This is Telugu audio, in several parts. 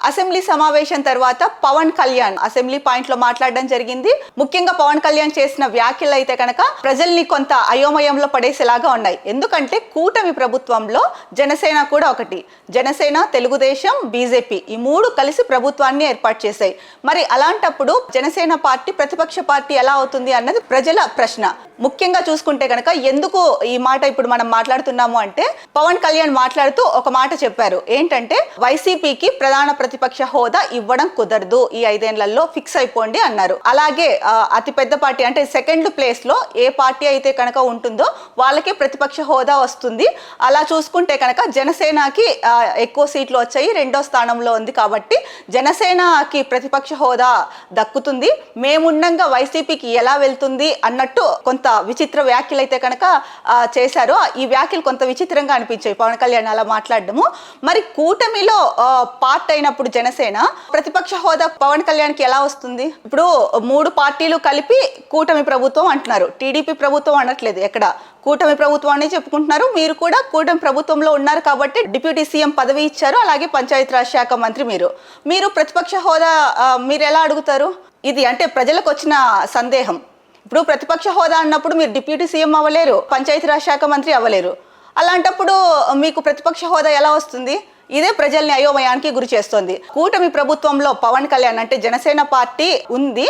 అసెంబ్లీ సమావేశం తర్వాత పవన్ కళ్యాణ్ అసెంబ్లీ పాయింట్ లో మాట్లాడడం జరిగింది. ముఖ్యంగా పవన్ కళ్యాణ్ చేసిన వ్యాఖ్యలు అయితే కనుక ప్రజల్ని కొంత అయోమయంలో పడేసేలాగా ఉన్నాయి. ఎందుకంటే కూటమి ప్రభుత్వంలో జనసేన కూడా ఒకటి. జనసేన, తెలుగుదేశం, బీజేపీ ఈ మూడు కలిసి ప్రభుత్వాన్ని ఏర్పాటు చేశాయి. మరి అలాంటప్పుడు జనసేన పార్టీ ప్రతిపక్ష పార్టీ ఎలా అవుతుంది అన్నది ప్రజల ప్రశ్న. ముఖ్యంగా చూసుకుంటే కనుక ఎందుకు ఈ మాట ఇప్పుడు మనం మాట్లాడుతున్నాము అంటే, పవన్ కళ్యాణ్ మాట్లాడుతూ ఒక మాట చెప్పారు. ఏంటంటే వైసీపీకి ప్రధాన ప్రతిపక్ష హోదా ఇవ్వడం కుదరదు, ఈ 5 ఏళ్లలో ఫిక్స్ అయిపోండి అన్నారు. అలాగే అతి పెద్ద పార్టీ అంటే సెకండ్ ప్లేస్ లో ఏ పార్టీ అయితే కనుక ఉంటుందో వాళ్ళకే ప్రతిపక్ష హోదా వస్తుంది. అలా చూసుకుంటే కనుక జనసేనకి ఎక్కువ సీట్లు వచ్చాయి, 2వ స్థానంలో ఉంది. కాబట్టి జనసేనకి ప్రతిపక్ష హోదా దక్కుతుంది. మేముండంగా వైసీపీకి ఎలా వెళ్తుంది అన్నట్టు కొంత విచిత్ర వ్యాఖ్యలు అయితే కనుక చేశారు. ఈ వ్యాఖ్యలు కొంత విచిత్రంగా అనిపించాయి పవన్ కళ్యాణ్ అలా మాట్లాడడము. మరి కూటమిలో పార్ట్ అయినప్పుడు జనసేన ప్రతిపక్ష హోదా పవన్ కళ్యాణ్కి ఎలా వస్తుంది? ఇప్పుడు 3 పార్టీలు కలిపి కూటమి ప్రభుత్వం అంటున్నారు, టీడీపీ ప్రభుత్వం అనట్లేదు. ఎక్కడ కూటమి ప్రభుత్వం అని చెప్పుకుంటున్నారు. మీరు కూడా కూటమి ప్రభుత్వంలో ఉన్నారు కాబట్టి డిప్యూటీ సీఎం పదవి ఇచ్చారు. అలాగే పంచాయతీరాజ్ శాఖ మంత్రి మీరు ప్రతిపక్ష హోదా మీరు ఎలా అడుగుతారు? ఇది అంటే ప్రజలకు వచ్చిన సందేహం. ఇప్పుడు ప్రతిపక్ష హోదా అన్నప్పుడు మీరు డిప్యూటీ సీఎం అవ్వలేరు, పంచాయతీరాజ్ శాఖ మంత్రి అవ్వలేరు. అలాంటప్పుడు మీకు ప్రతిపక్ష హోదా ఎలా వస్తుంది? ఇదే ప్రజల్ని అయోమయానికి గురి చేస్తోంది. కూటమి ప్రభుత్వంలో పవన్ కళ్యాణ్ అంటే జనసేన పార్టీ ఉంది.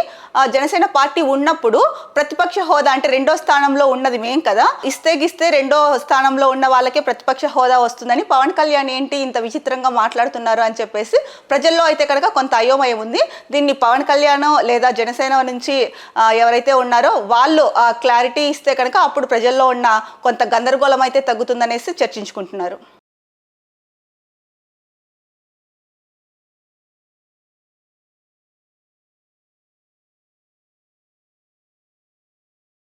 జనసేన పార్టీ ఉన్నప్పుడు ప్రతిపక్ష హోదా అంటే 2వ స్థానంలో ఉన్నది మేం కదా, ఇస్తే 2వ స్థానంలో ఉన్న వాళ్ళకే ప్రతిపక్ష హోదా వస్తుందని పవన్ కళ్యాణ్ ఏంటి ఇంత విచిత్రంగా మాట్లాడుతున్నారు అని చెప్పేసి ప్రజల్లో అయితే కనుక కొంత అయోమయం ఉంది. దీన్ని పవన్ కళ్యాణ్ లేదా జనసేన నుంచి ఎవరైతే ఉన్నారో వాళ్ళు క్లారిటీ ఇస్తే కనుక అప్పుడు ప్రజల్లో ఉన్న కొంత గందరగోళం అయితే తగ్గుతుందనేసి చర్చించుకుంటున్నారు.